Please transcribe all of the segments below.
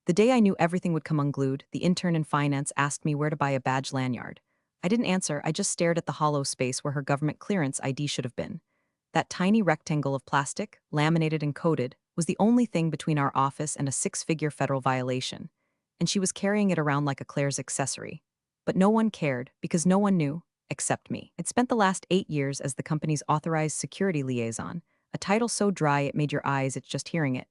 The day I knew everything would come unglued, the intern in finance asked me where to buy a badge lanyard. I didn't answer, I just stared at the hollow space where her government clearance ID should have been. That tiny rectangle of plastic, laminated and coated, was the only thing between our office and a six-figure federal violation. And she was carrying it around like a Claire's accessory. But no one cared, because no one knew, except me. I'd spent the last 8 years as the company's authorized security liaison, a title so dry it made your eyes itch just hearing it.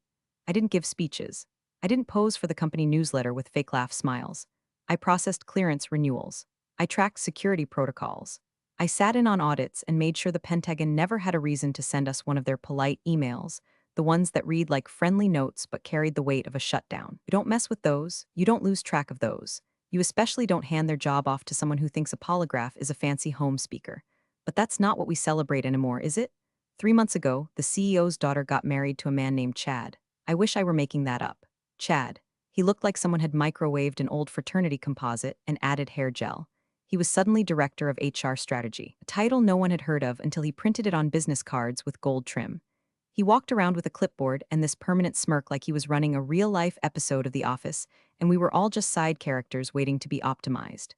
I didn't give speeches. I didn't pose for the company newsletter with fake laugh smiles. I processed clearance renewals. I tracked security protocols. I sat in on audits and made sure the Pentagon never had a reason to send us one of their polite emails, the ones that read like friendly notes but carried the weight of a shutdown. You don't mess with those, you don't lose track of those. You especially don't hand their job off to someone who thinks a polygraph is a fancy home speaker. But that's not what we celebrate anymore, is it? 3 months ago, the CEO's daughter got married to a man named Chad. I wish I were making that up. Chad. He looked like someone had microwaved an old fraternity composite and added hair gel. He was suddenly director of HR strategy, a title no one had heard of until he printed it on business cards with gold trim. He walked around with a clipboard and this permanent smirk like he was running a real-life episode of The Office, and we were all just side characters waiting to be optimized.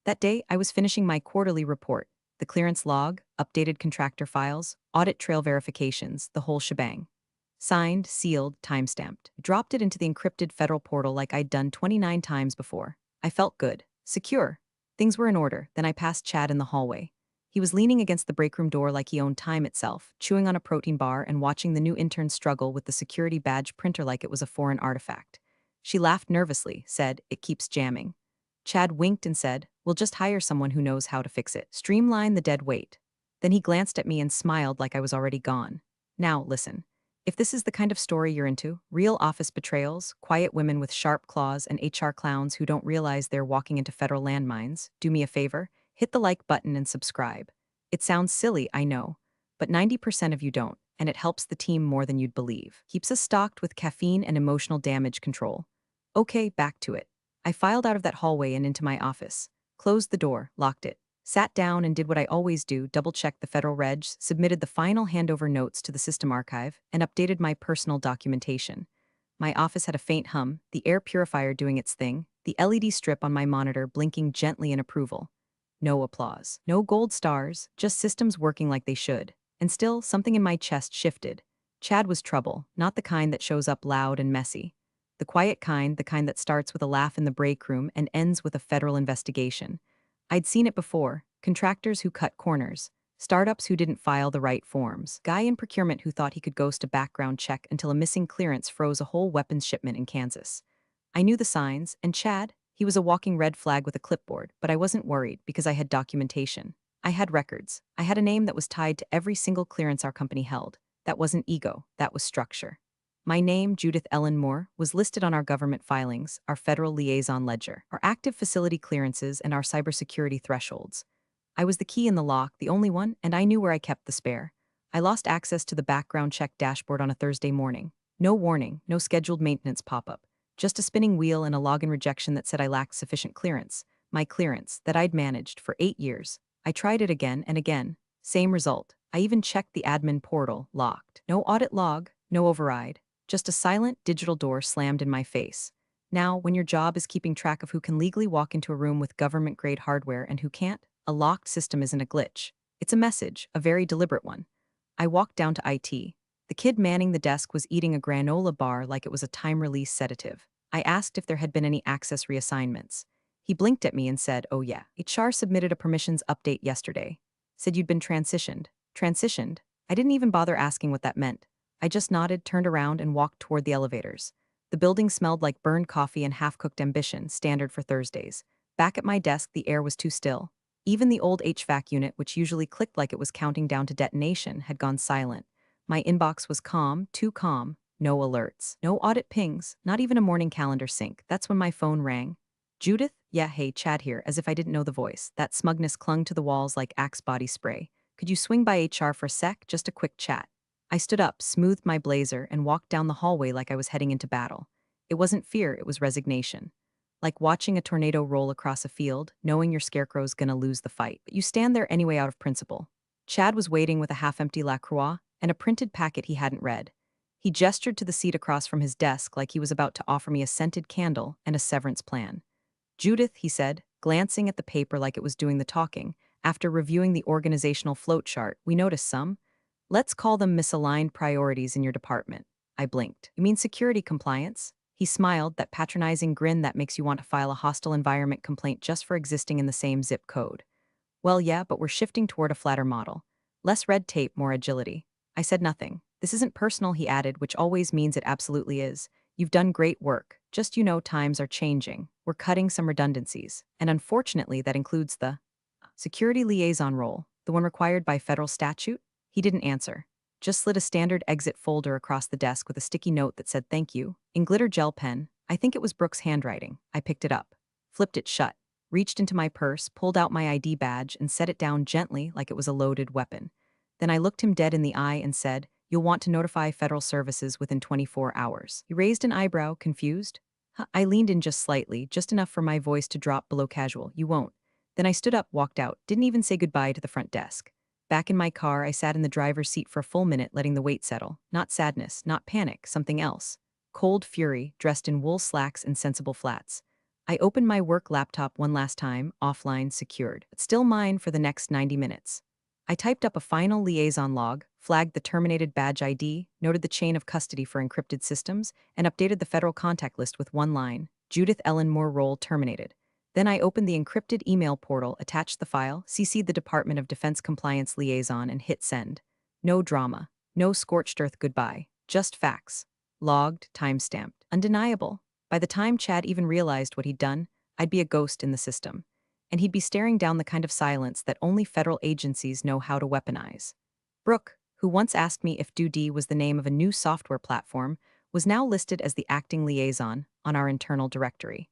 That day, I was finishing my quarterly report, the clearance log, updated contractor files, audit trail verifications, the whole shebang. Signed, sealed, timestamped. Dropped it into the encrypted federal portal like I'd done 29 times before. I felt good. Secure. Things were in order. Then I passed Chad in the hallway. He was leaning against the break room door like he owned time itself, chewing on a protein bar and watching the new intern struggle with the security badge printer like it was a foreign artifact. She laughed nervously, said, "It keeps jamming." Chad winked and said, "We'll just hire someone who knows how to fix it. Streamline the dead weight." Then he glanced at me and smiled like I was already gone. "Now, listen. If this is the kind of story you're into, real office betrayals, quiet women with sharp claws, and HR clowns who don't realize they're walking into federal landmines, do me a favor, hit the like button and subscribe. It sounds silly, I know, but 90% of you don't, and it helps the team more than you'd believe. Keeps us stocked with caffeine and emotional damage control. Okay, back to it. I filed out of that hallway and into my office, closed the door, locked it, sat down and did what I always do, double-checked the federal regs, submitted the final handover notes to the system archive, and updated my personal documentation. My office had a faint hum, the air purifier doing its thing, the LED strip on my monitor blinking gently in approval. No applause. No gold stars, just systems working like they should. And still, something in my chest shifted. Chad was trouble, not the kind that shows up loud and messy. The quiet kind, the kind that starts with a laugh in the break room and ends with a federal investigation. I'd seen it before, contractors who cut corners, startups who didn't file the right forms, guy in procurement who thought he could ghost a background check until a missing clearance froze a whole weapons shipment in Kansas. I knew the signs, and Chad, he was a walking red flag with a clipboard, but I wasn't worried because I had documentation. I had records. I had a name that was tied to every single clearance our company held. That wasn't ego, that was structure. My name, Judith Ellen Moore, was listed on our government filings, our federal liaison ledger, our active facility clearances, and our cybersecurity thresholds. I was the key in the lock, the only one, and I knew where I kept the spare. I lost access to the background check dashboard on a Thursday morning. No warning, no scheduled maintenance pop-up. Just a spinning wheel and a login rejection that said I lacked sufficient clearance. My clearance, that I'd managed for 8 years. I tried it again and again. Same result. I even checked the admin portal, locked. No audit log, no override. Just a silent digital door slammed in my face. Now, when your job is keeping track of who can legally walk into a room with government-grade hardware and who can't, a locked system isn't a glitch. It's a message, a very deliberate one. I walked down to IT. The kid manning the desk was eating a granola bar like it was a time-release sedative. I asked if there had been any access reassignments. He blinked at me and said, "Oh yeah, HR submitted a permissions update yesterday. Said you'd been transitioned." Transitioned? I didn't even bother asking what that meant. I just nodded, turned around, and walked toward the elevators. The building smelled like burned coffee and half-cooked ambition, standard for Thursdays. Back at my desk, the air was too still. Even the old HVAC unit, which usually clicked like it was counting down to detonation, had gone silent. My inbox was calm, too calm. No alerts. No audit pings. Not even a morning calendar sync. That's when my phone rang. "Judith? Yeah, hey, Chad here," as if I didn't know the voice. That smugness clung to the walls like Axe body spray. "Could you swing by HR for a sec? Just a quick chat." I stood up, smoothed my blazer, and walked down the hallway like I was heading into battle. It wasn't fear, it was resignation. Like watching a tornado roll across a field, knowing your scarecrow's gonna lose the fight. But you stand there anyway out of principle. Chad was waiting with a half-empty La Croix and a printed packet he hadn't read. He gestured to the seat across from his desk like he was about to offer me a scented candle and a severance plan. Judith, he said, glancing at the paper like it was doing the talking, after reviewing the organizational float chart, we noticed some. Let's call them misaligned priorities in your department. I blinked. You mean security compliance? He smiled, that patronizing grin that makes you want to file a hostile environment complaint just for existing in the same zip code. Well, yeah, but we're shifting toward a flatter model. Less red tape, more agility. I said nothing. This isn't personal, he added, which always means it absolutely is. You've done great work. Just times are changing. We're cutting some redundancies. And unfortunately, that includes the security liaison role, the one required by federal statute. He didn't answer. Just slid a standard exit folder across the desk with a sticky note that said thank you. In glitter gel pen, I think it was Brooke's handwriting. I picked it up, flipped it shut, reached into my purse, pulled out my ID badge, and set it down gently like it was a loaded weapon. Then I looked him dead in the eye and said, "You'll want to notify federal services within 24 hours. He raised an eyebrow, confused. Huh. I leaned in just slightly, just enough for my voice to drop below casual. You won't. Then I stood up, walked out, didn't even say goodbye to the front desk. Back in my car, I sat in the driver's seat for a full minute, letting the weight settle. Not sadness, not panic, something else. Cold fury, dressed in wool slacks and sensible flats. I opened my work laptop one last time, offline, secured, but still mine for the next 90 minutes. I typed up a final liaison log, flagged the terminated badge ID, noted the chain of custody for encrypted systems, and updated the federal contact list with one line: Judith Ellen Moore role terminated. Then I opened the encrypted email portal, attached the file, CC'd the Department of Defense Compliance liaison, and hit send. No drama. No scorched earth goodbye. Just facts. Logged, time-stamped. Undeniable. By the time Chad even realized what he'd done, I'd be a ghost in the system. And he'd be staring down the kind of silence that only federal agencies know how to weaponize. Brooke, who once asked me if DoD was the name of a new software platform, was now listed as the acting liaison on our internal directory.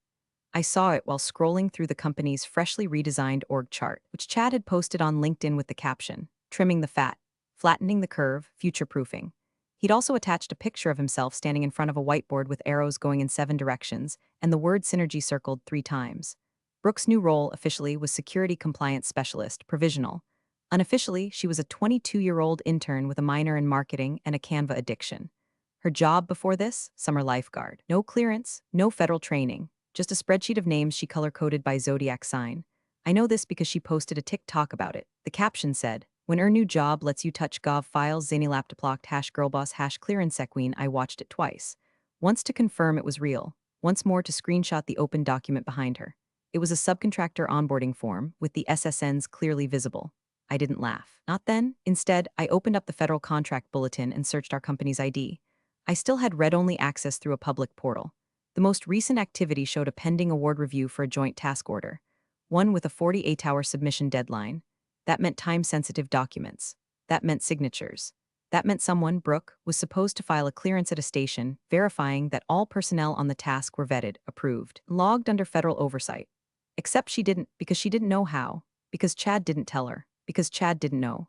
I saw it while scrolling through the company's freshly redesigned org chart, which Chad had posted on LinkedIn with the caption, "Trimming the fat, flattening the curve, future-proofing." He'd also attached a picture of himself standing in front of a whiteboard with arrows going in 7 directions and the word synergy circled 3 times. Brooke's new role officially was Security Compliance Specialist, provisional. Unofficially, she was a 22-year-old intern with a minor in marketing and a Canva addiction. Her job before this? Summer lifeguard. No clearance, no federal training. Just a spreadsheet of names she color-coded by zodiac sign. I know this because she posted a TikTok about it. The caption said, "When her new job lets you touch gov files, zany laptoplocked #girlboss #clearancequeen." I watched it twice. Once to confirm it was real, once more to screenshot the open document behind her. It was a subcontractor onboarding form, with the SSNs clearly visible. I didn't laugh. Not then. Instead, I opened up the federal contract bulletin and searched our company's ID. I still had read-only access through a public portal. The most recent activity showed a pending award review for a joint task order, one with a 48-hour submission deadline. That meant time-sensitive documents. That meant signatures. That meant someone, Brooke, was supposed to file a clearance at a station, verifying that all personnel on the task were vetted, approved, logged under federal oversight. Except she didn't, because she didn't know how, because Chad didn't tell her, because Chad didn't know.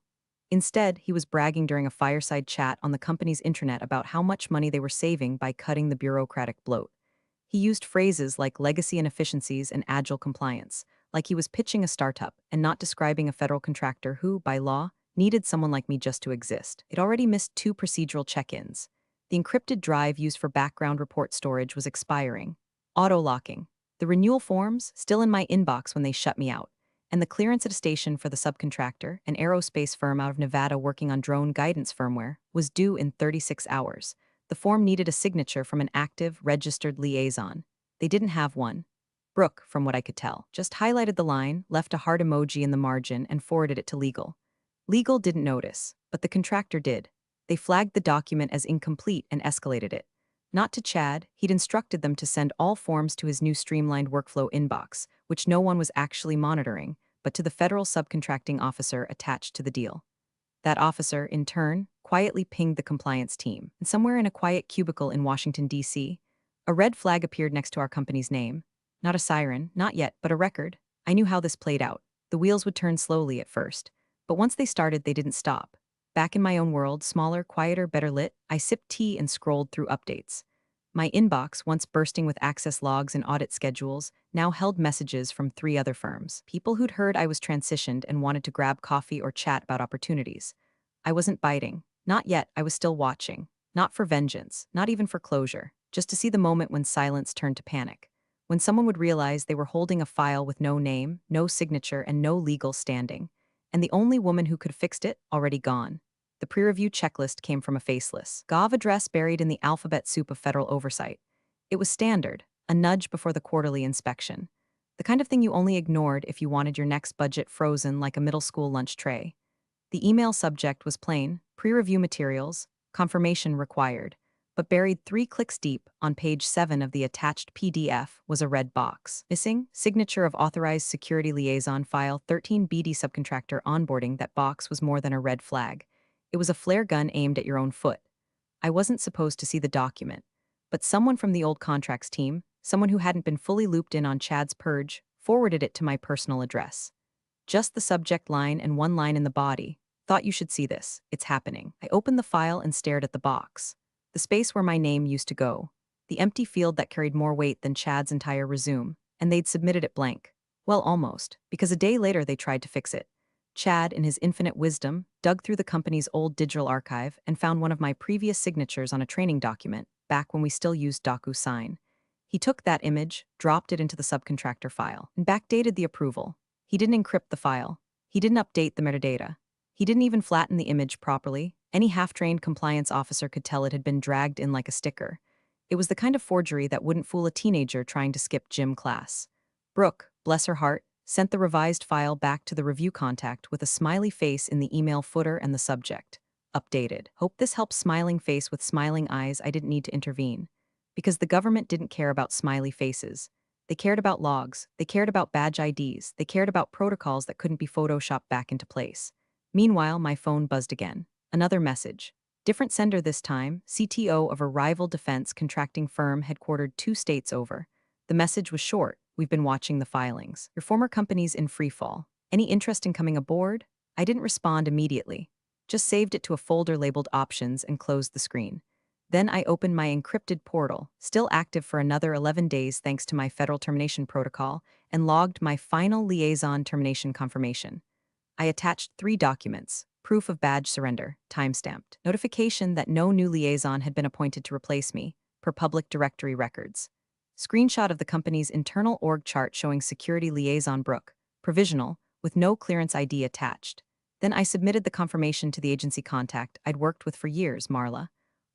Instead, he was bragging during a fireside chat on the company's intranet about how much money they were saving by cutting the bureaucratic bloat. He used phrases like legacy inefficiencies and agile compliance, like he was pitching a startup and not describing a federal contractor who, by law, needed someone like me just to exist. It already missed 2 procedural check-ins. The encrypted drive used for background report storage was expiring. Auto-locking. The renewal forms, still in my inbox when they shut me out. And the clearance at a station for the subcontractor, an aerospace firm out of Nevada working on drone guidance firmware, was due in 36 hours. The form needed a signature from an active, registered liaison. They didn't have one. Brooke, from what I could tell, just highlighted the line, left a heart emoji in the margin, and forwarded it to legal. Legal didn't notice, but the contractor did. They flagged the document as incomplete and escalated it. Not to Chad, he'd instructed them to send all forms to his new streamlined workflow inbox, which no one was actually monitoring, but to the federal subcontracting officer attached to the deal. That officer, in turn, quietly pinged the compliance team, and somewhere in a quiet cubicle in Washington, D.C., a red flag appeared next to our company's name. Not a siren, not yet, but a record. I knew how this played out. The wheels would turn slowly at first, but once they started, they didn't stop. Back in my own world, smaller, quieter, better lit, I sipped tea and scrolled through updates. My inbox, once bursting with access logs and audit schedules, now held messages from 3 other firms. People who'd heard I was transitioned and wanted to grab coffee or chat about opportunities. I wasn't biting. Not yet, I was still watching. Not for vengeance, not even for closure, just to see the moment when silence turned to panic. When someone would realize they were holding a file with no name, no signature, and no legal standing. And the only woman who could have fixed it, already gone. The pre-review checklist came from a faceless Gov address buried in the alphabet soup of federal oversight. It was standard, a nudge before the quarterly inspection. The kind of thing you only ignored if you wanted your next budget frozen like a middle school lunch tray. The email subject was plain, pre-review materials, confirmation required, but buried 3 clicks deep on page 7 of the attached PDF was a red box. Missing, signature of authorized security liaison file 13 BD subcontractor onboarding. That box was more than a red flag. It was a flare gun aimed at your own foot. I wasn't supposed to see the document, but someone from the old contracts team, someone who hadn't been fully looped in on Chad's purge, forwarded it to my personal address. Just the subject line and one line in the body. Thought you should see this. It's happening. I opened the file and stared at the box. The space where my name used to go. The empty field that carried more weight than Chad's entire resume. And they'd submitted it blank. Well, almost, because a day later they tried to fix it. Chad, in his infinite wisdom, dug through the company's old digital archive and found one of my previous signatures on a training document, back when we still used DocuSign. He took that image, dropped it into the subcontractor file, and backdated the approval. He didn't encrypt the file. He didn't update the metadata. He didn't even flatten the image properly. Any half-trained compliance officer could tell it had been dragged in like a sticker. It was the kind of forgery that wouldn't fool a teenager trying to skip gym class. Brooke, bless her heart, sent the revised file back to the review contact with a smiley face in the email footer and the subject. Updated. Hope this helps smiling face with smiling eyes. I didn't need to intervene. Because the government didn't care about smiley faces. They cared about logs, they cared about badge IDs, they cared about protocols that couldn't be photoshopped back into place. Meanwhile, my phone buzzed again. Another message. Different sender this time, CTO of a rival defense contracting firm headquartered 2 states over. The message was short. We've been watching the filings. Your former company's in freefall. Any interest in coming aboard? I didn't respond immediately. Just saved it to a folder labeled options and closed the screen. Then I opened my encrypted portal, still active for another 11 days thanks to my federal termination protocol, and logged my final liaison termination confirmation. I attached 3 documents: proof of badge surrender, timestamped, notification that no new liaison had been appointed to replace me, per public directory records. Screenshot of the company's internal org chart showing security liaison Brooke, provisional, with no clearance ID attached. Then I submitted the confirmation to the agency contact I'd worked with for years, Marla.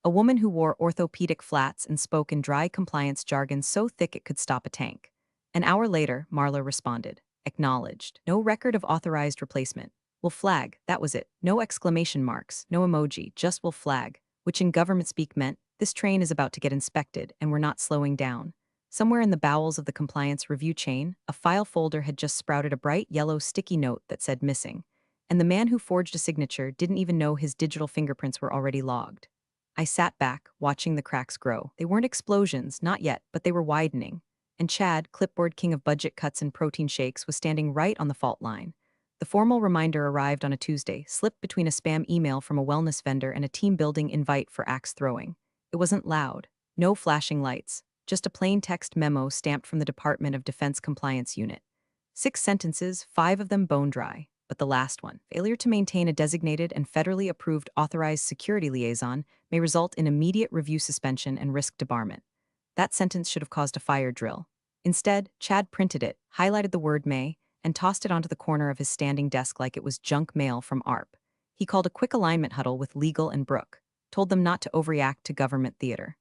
A woman who wore orthopedic flats and spoke in dry compliance jargon so thick it could stop a tank. An hour later, Marla responded. Acknowledged. No record of authorized replacement. Will flag, that was it. No exclamation marks, no emoji, just will flag, which in government speak meant, this train is about to get inspected and we're not slowing down. Somewhere in the bowels of the compliance review chain, a file folder had just sprouted a bright yellow sticky note that said missing. And the man who forged a signature didn't even know his digital fingerprints were already logged. I sat back, watching the cracks grow. They weren't explosions, not yet, but they were widening. And Chad, clipboard king of budget cuts and protein shakes, was standing right on the fault line. The formal reminder arrived on a Tuesday, slipped between a spam email from a wellness vendor and a team-building invite for axe throwing. It wasn't loud. No flashing lights. Just a plain text memo stamped from the Department of Defense Compliance Unit. 6 sentences, 5 of them bone dry. But the last one, failure to maintain a designated and federally approved authorized security liaison may result in immediate review suspension and risk debarment. That sentence should have caused a fire drill. Instead, Chad printed it, highlighted the word may, and tossed it onto the corner of his standing desk like it was junk mail from ARP. He called a quick alignment huddle with Legal and Brooke, told them not to overreact to government theater.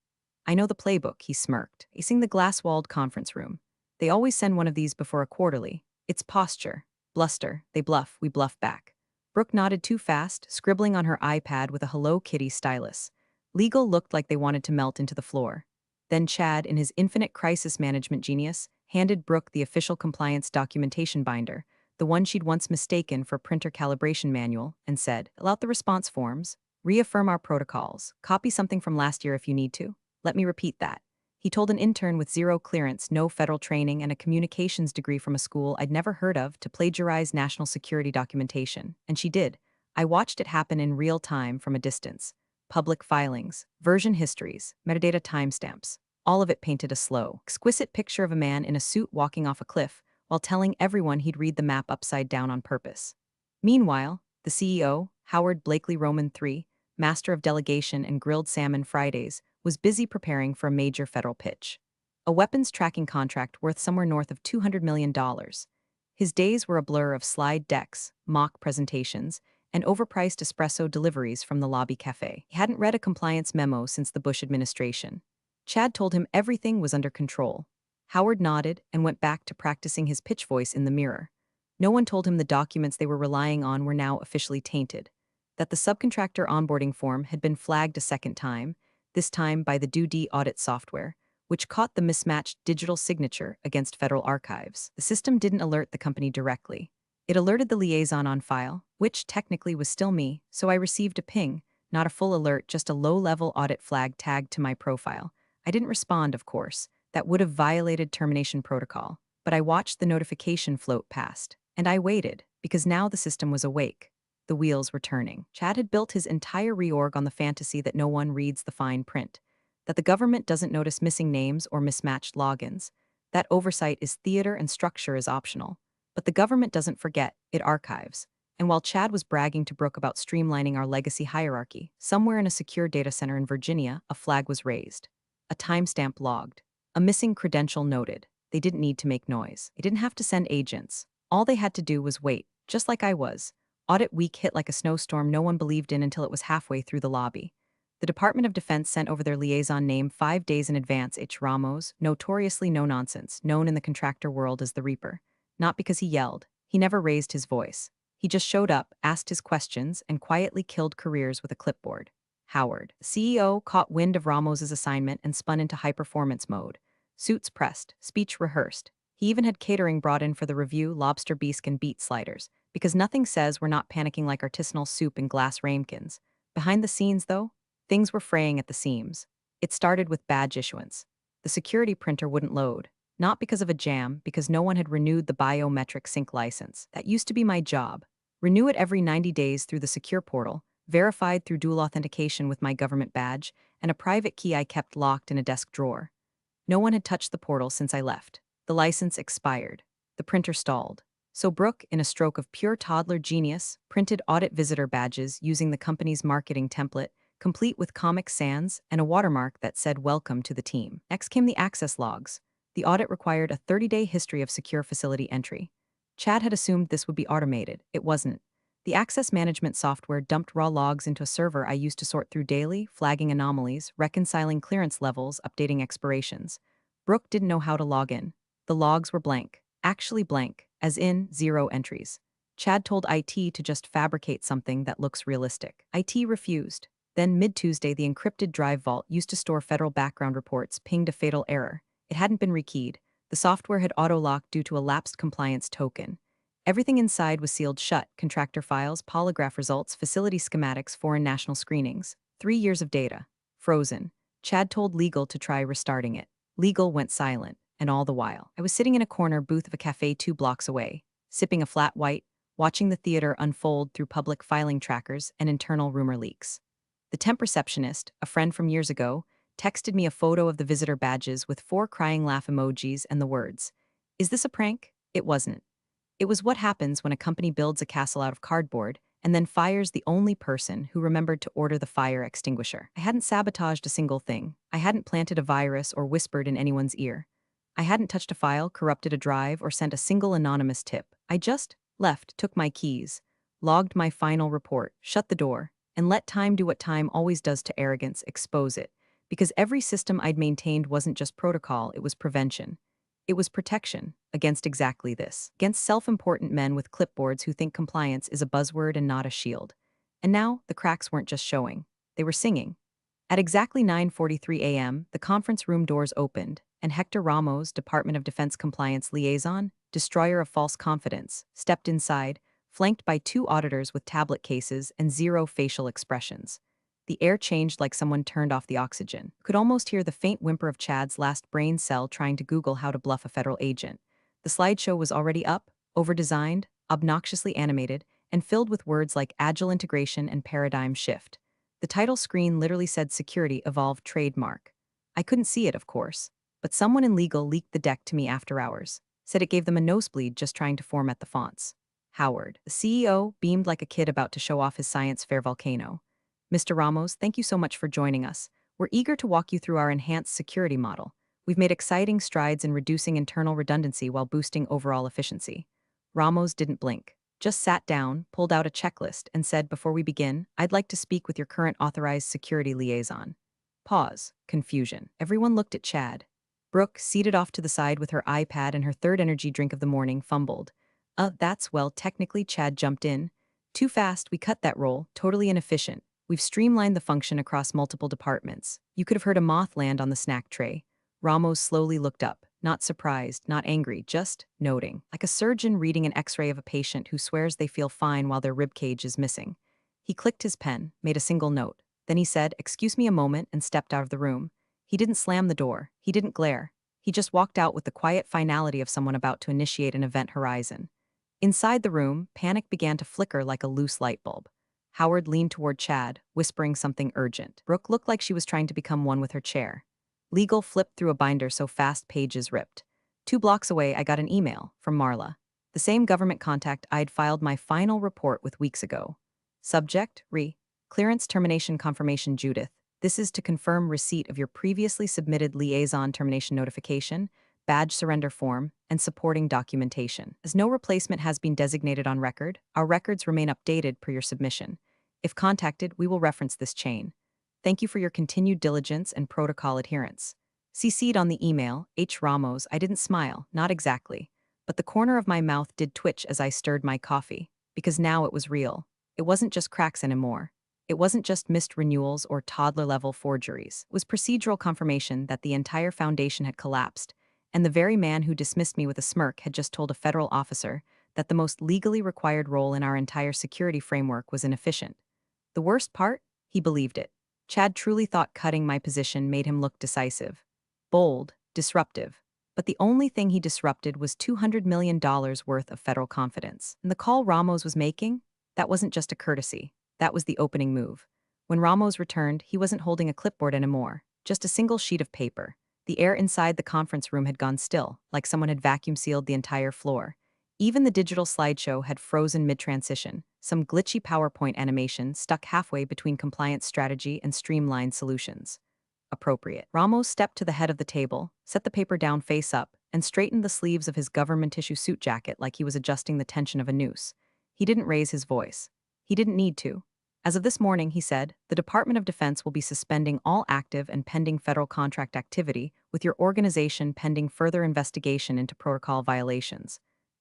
I know the playbook, he smirked, facing the glass-walled conference room. They always send one of these before a quarterly. It's posture. Bluster, they bluff, we bluff back. Brooke nodded too fast, scribbling on her iPad with a Hello Kitty stylus. Legal looked like they wanted to melt into the floor. Then Chad, in his infinite crisis management genius, handed Brooke the official compliance documentation binder, the one she'd once mistaken for printer calibration manual, and said, fill out the response forms, reaffirm our protocols, copy something from last year if you need to. Let me repeat that. He told an intern with 0 clearance, no federal training, and a communications degree from a school I'd never heard of to plagiarize national security documentation, and she did. I watched it happen in real time from a distance. Public filings, version histories, metadata timestamps. All of it painted a slow, exquisite picture of a man in a suit walking off a cliff while telling everyone he'd read the map upside down on purpose. Meanwhile, the CEO, Howard Blakely Roman III, master of delegation and grilled salmon Fridays, was busy preparing for a major federal pitch. A weapons tracking contract worth somewhere north of $200 million. His days were a blur of slide decks, mock presentations, and overpriced espresso deliveries from the lobby cafe. He hadn't read a compliance memo since the Bush administration. Chad told him everything was under control. Howard nodded and went back to practicing his pitch voice in the mirror. No one told him the documents they were relying on were now officially tainted, that the subcontractor onboarding form had been flagged a second time, this time by the DoD audit software, which caught the mismatched digital signature against federal archives. The system didn't alert the company directly. It alerted the liaison on file, which technically was still me, so I received a ping, not a full alert, just a low-level audit flag tagged to my profile. I didn't respond, of course. That would have violated termination protocol. But I watched the notification float past, and I waited, because now the system was awake. The wheels were turning. Chad had built his entire reorg on the fantasy that no one reads the fine print, that the government doesn't notice missing names or mismatched logins, that oversight is theater and structure is optional. But the government doesn't forget, it archives. And while Chad was bragging to Brooke about streamlining our legacy hierarchy, somewhere in a secure data center in Virginia, a flag was raised. A timestamp logged. A missing credential noted. They didn't need to make noise. They didn't have to send agents. All they had to do was wait, just like I was. Audit week hit like a snowstorm no one believed in until it was halfway through the lobby. The Department of Defense sent over their liaison name 5 days in advance. H. Ramos, notoriously no-nonsense, known in the contractor world as the Reaper. Not because he yelled. He never raised his voice. He just showed up, asked his questions, and quietly killed careers with a clipboard. Howard, the CEO, caught wind of Ramos's assignment and spun into high-performance mode. Suits pressed, speech rehearsed. He even had catering brought in for the review, lobster bisque and beet sliders, because nothing says we're not panicking like artisanal soup in glass ramekins. Behind the scenes, though, things were fraying at the seams. It started with badge issuance. The security printer wouldn't load. Not because of a jam, because no one had renewed the biometric sync license. That used to be my job. Renew it every 90 days through the secure portal, verified through dual authentication with my government badge, and a private key I kept locked in a desk drawer. No one had touched the portal since I left. The license expired. The printer stalled. So Brooke, in a stroke of pure toddler genius, printed audit visitor badges using the company's marketing template, complete with Comic Sans and a watermark that said "Welcome to the team." Next came the access logs. The audit required a 30-day history of secure facility entry. Chad had assumed this would be automated. It wasn't. The access management software dumped raw logs into a server I used to sort through daily, flagging anomalies, reconciling clearance levels, updating expirations. Brooke didn't know how to log in. The logs were blank. Actually blank, as in 0 entries. Chad told IT to just fabricate something that looks realistic. IT refused. Then mid-Tuesday, the encrypted drive vault used to store federal background reports pinged a fatal error. It hadn't been rekeyed. The software had auto-locked due to a lapsed compliance token. Everything inside was sealed shut: contractor files, polygraph results, facility schematics, foreign national screenings. 3 years of data. Frozen. Chad told legal to try restarting it. Legal went silent, and all the while, I was sitting in a corner booth of a cafe 2 blocks away, sipping a flat white, watching the theater unfold through public filing trackers and internal rumor leaks. The temp receptionist, a friend from years ago, texted me a photo of the visitor badges with 4 crying laugh emojis and the words, "Is this a prank?" It wasn't. It was what happens when a company builds a castle out of cardboard and then fires the only person who remembered to order the fire extinguisher. I hadn't sabotaged a single thing. I hadn't planted a virus or whispered in anyone's ear. I hadn't touched a file, corrupted a drive, or sent a single anonymous tip. I just left, took my keys, logged my final report, shut the door, and let time do what time always does to arrogance: expose it. Because every system I'd maintained wasn't just protocol, it was prevention. It was protection against exactly this, against self-important men with clipboards who think compliance is a buzzword and not a shield. And now, the cracks weren't just showing, they were singing. At exactly 9:43 a.m., the conference room doors opened, and Hector Ramos, Department of Defense Compliance Liaison, destroyer of false confidence, stepped inside, flanked by 2 auditors with tablet cases and 0 facial expressions. The air changed like someone turned off the oxygen. Could almost hear the faint whimper of Chad's last brain cell trying to Google how to bluff a federal agent. The slideshow was already up, over-designed, obnoxiously animated, and filled with words like agile integration and paradigm shift. The title screen literally said "Security Evolved Trademark." I couldn't see it, of course, but someone in legal leaked the deck to me after hours, said it gave them a nosebleed just trying to format the fonts. Howard, the CEO, beamed like a kid about to show off his science fair volcano. Mr. Ramos, thank you so much for joining us. We're eager to walk you through our enhanced security model. We've made exciting strides in reducing internal redundancy while boosting overall efficiency. Ramos didn't blink, just sat down, pulled out a checklist, and said, "Before we begin, I'd like to speak with your current authorized security liaison." Pause. Confusion. Everyone looked at Chad. Brooke, seated off to the side with her iPad and her third energy drink of the morning, fumbled. Well, technically, Chad jumped in. Too fast, we cut that role, totally inefficient. We've streamlined the function across multiple departments. You could have heard a moth land on the snack tray. Ramos slowly looked up, not surprised, not angry, just noting, like a surgeon reading an x-ray of a patient who swears they feel fine while their rib cage is missing. He clicked his pen, made a single note. Then he said, "Excuse me a moment," and stepped out of the room. He didn't slam the door. He didn't glare. He just walked out with the quiet finality of someone about to initiate an event horizon. Inside the room, panic began to flicker like a loose light bulb. Howard leaned toward Chad, whispering something urgent. Brooke looked like she was trying to become one with her chair. Legal flipped through a binder so fast pages ripped. 2 blocks away, I got an email from Marla, the same government contact I'd filed my final report with weeks ago. Subject, Clearance termination confirmation. Judith, this is to confirm receipt of your previously submitted liaison termination notification, badge surrender form, and supporting documentation. As no replacement has been designated on record, our records remain updated per your submission. If contacted, we will reference this chain. Thank you for your continued diligence and protocol adherence. CC'd on the email, H. Ramos. I didn't smile, not exactly, but the corner of my mouth did twitch as I stirred my coffee, because now it was real. It wasn't just cracks anymore. It wasn't just missed renewals or toddler-level forgeries. It was procedural confirmation that the entire foundation had collapsed, and the very man who dismissed me with a smirk had just told a federal officer that the most legally required role in our entire security framework was inefficient. The worst part? He believed it. Chad truly thought cutting my position made him look decisive, bold, disruptive. But the only thing he disrupted was $200 million worth of federal confidence. And the call Ramos was making? That wasn't just a courtesy. That was the opening move. When Ramos returned, he wasn't holding a clipboard anymore, just a single sheet of paper. The air inside the conference room had gone still, like someone had vacuum-sealed the entire floor. Even the digital slideshow had frozen mid-transition, some glitchy PowerPoint animation stuck halfway between compliance strategy and streamlined solutions. Appropriate. Ramos stepped to the head of the table, set the paper down face up, and straightened the sleeves of his government tissue suit jacket like he was adjusting the tension of a noose. He didn't raise his voice. He didn't need to. As of this morning, he said, the Department of Defense will be suspending all active and pending federal contract activity, with your organization pending further investigation into protocol violations.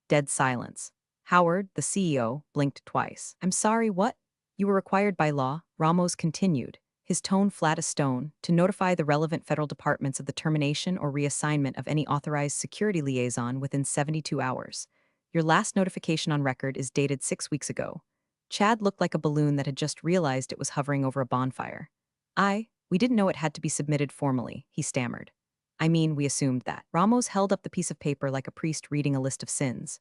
Dead silence. Howard, the CEO, blinked twice. "I'm sorry, what?" "You were required by law," Ramos continued, his tone flat as stone, "to notify the relevant federal departments of the termination or reassignment of any authorized security liaison within 72 hours. Your last notification on record is dated 6 weeks ago." Chad looked like a balloon that had just realized it was hovering over a bonfire. We didn't know it had to be submitted formally," he stammered. "I mean, we assumed that." Ramos held up the piece of paper like a priest reading a list of sins.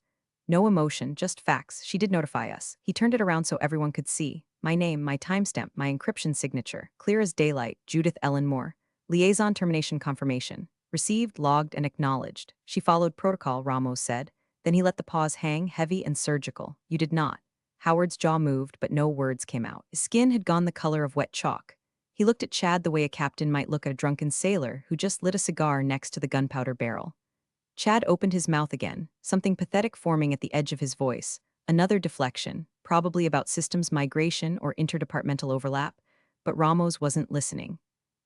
"No emotion, just facts. She did notify us." He turned it around so everyone could see. "My name, my timestamp, my encryption signature. Clear as daylight, Judith Ellen Moore. Liaison termination confirmation. Received, logged, and acknowledged." "She followed protocol," Ramos said. Then he let the pause hang, heavy and surgical. "You did not." Howard's jaw moved, but no words came out. His skin had gone the color of wet chalk. He looked at Chad the way a captain might look at a drunken sailor who just lit a cigar next to the gunpowder barrel. Chad opened his mouth again, something pathetic forming at the edge of his voice. Another deflection, probably about systems migration or interdepartmental overlap, but Ramos wasn't listening.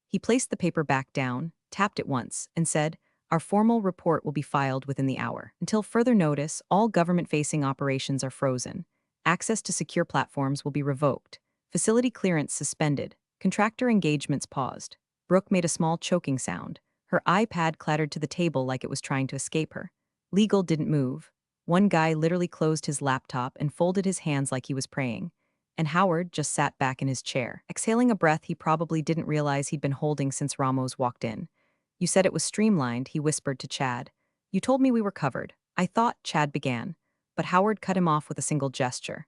He placed the paper back down, tapped it once, and said, "Our formal report will be filed within the hour. Until further notice, all government-facing operations are frozen. Access to secure platforms will be revoked. Facility clearance suspended. Contractor engagements paused." Brooke made a small choking sound. Her iPad clattered to the table like it was trying to escape her. Legal didn't move. One guy literally closed his laptop and folded his hands like he was praying. And Howard just sat back in his chair, exhaling a breath he probably didn't realize he'd been holding since Ramos walked in. "You said it was streamlined," he whispered to Chad. "You told me we were covered." "I thought," Chad began. But Howard cut him off with a single gesture.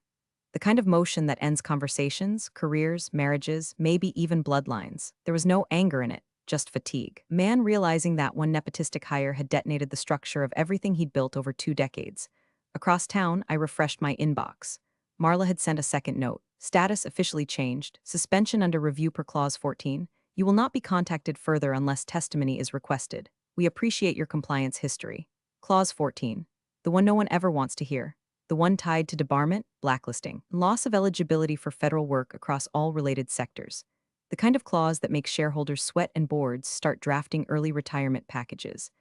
The kind of motion that ends conversations, careers, marriages, maybe even bloodlines. There was no anger in it, just fatigue. Man realizing that one nepotistic hire had detonated the structure of everything he'd built over 2 decades. Across town, I refreshed my inbox. Marla had sent a second note. Status officially changed. Suspension under review per Clause 14. You will not be contacted further unless testimony is requested. We appreciate your compliance history. Clause 14. The one no one ever wants to hear. The one tied to debarment, blacklisting, and loss of eligibility for federal work across all related sectors. The kind of clause that makes shareholders sweat and boards start drafting early retirement packages.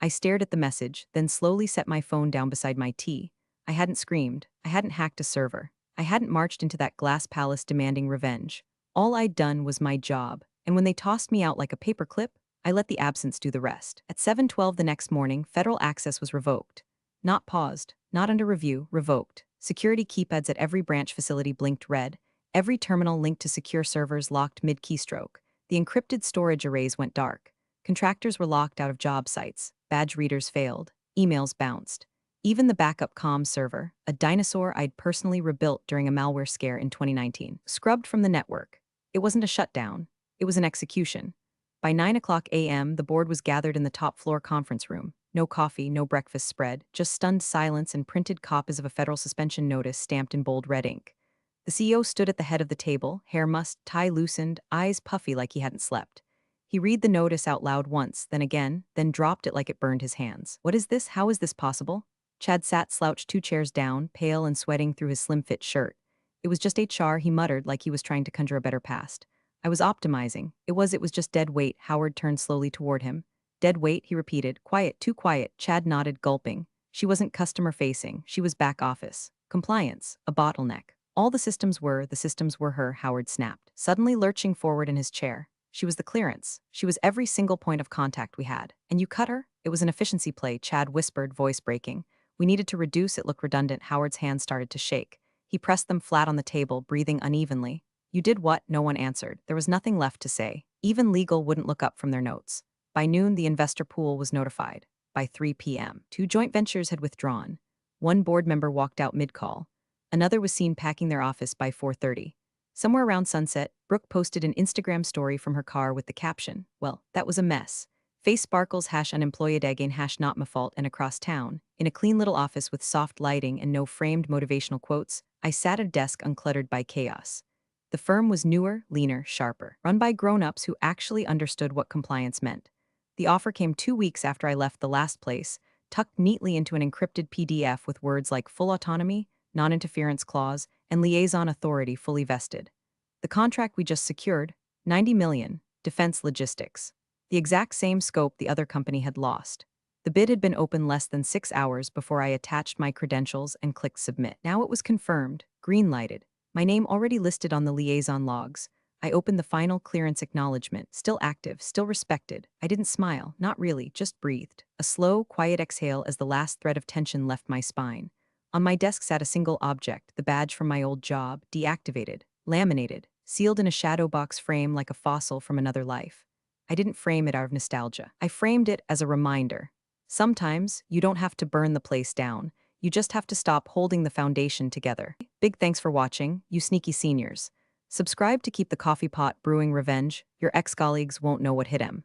I stared at the message, then slowly set my phone down beside my tea. I hadn't screamed. I hadn't hacked a server. I hadn't marched into that glass palace demanding revenge. All I'd done was my job, and when they tossed me out like a paper clip, I let the absence do the rest. At 7:12 the next morning, federal access was revoked. Not paused, not under review, revoked. Security keypads at every branch facility blinked red. Every terminal linked to secure servers locked mid-keystroke. The encrypted storage arrays went dark. Contractors were locked out of job sites. Badge readers failed. Emails bounced. Even the backup comms server, a dinosaur I'd personally rebuilt during a malware scare in 2019, scrubbed from the network. It wasn't a shutdown. It was an execution. By 9 a.m., the board was gathered in the top floor conference room. No coffee, no breakfast spread, just stunned silence and printed copies of a federal suspension notice stamped in bold red ink. The CEO stood at the head of the table, hair mussed, tie loosened, eyes puffy like he hadn't slept. He read the notice out loud once, then again, then dropped it like it burned his hands. What is this? How is this possible? Chad sat slouched 2 chairs down, pale and sweating through his slim-fit shirt. It was just HR, he muttered like he was trying to conjure a better past. I was optimizing. It was just dead weight. Howard turned slowly toward him. Dead weight, he repeated. Quiet, too quiet. Chad nodded, gulping. She wasn't customer-facing. She was back office. Compliance. A bottleneck. All the systems were her, Howard snapped, suddenly lurching forward in his chair. She was the clearance. She was every single point of contact we had. And you cut her? It was an efficiency play, Chad whispered, voice breaking. We needed to reduce it. Looked redundant. Howard's hands started to shake. He pressed them flat on the table, breathing unevenly. You did what? No one answered. There was nothing left to say. Even legal wouldn't look up from their notes. By noon, the investor pool was notified. By 3 p.m., 2 joint ventures had withdrawn. One board member walked out mid-call. Another was seen packing their office by 4:30. Somewhere around sunset, Brooke posted an Instagram story from her car with the caption, well, that was a mess. Face sparkles #unemployed again #not my fault. And across town, in a clean little office with soft lighting and no framed motivational quotes, I sat at a desk uncluttered by chaos. The firm was newer, leaner, sharper, run by grown-ups who actually understood what compliance meant. The offer came 2 weeks after I left the last place, tucked neatly into an encrypted PDF with words like full autonomy, non-interference clause, and liaison authority fully vested. The contract we just secured, $90 million, defense logistics. The exact same scope the other company had lost. The bid had been open less than 6 hours before I attached my credentials and clicked submit. Now it was confirmed, green-lighted, my name already listed on the liaison logs. I opened the final clearance acknowledgement, still active, still respected. I didn't smile, not really, just breathed. A slow, quiet exhale as the last thread of tension left my spine. On my desk sat a single object, the badge from my old job, deactivated, laminated, sealed in a shadow box frame like a fossil from another life. I didn't frame it out of nostalgia. I framed it as a reminder. Sometimes, you don't have to burn the place down. You just have to stop holding the foundation together. Big thanks for watching, you sneaky seniors. Subscribe to keep the coffee pot brewing revenge. Your ex-colleagues won't know what hit 'em.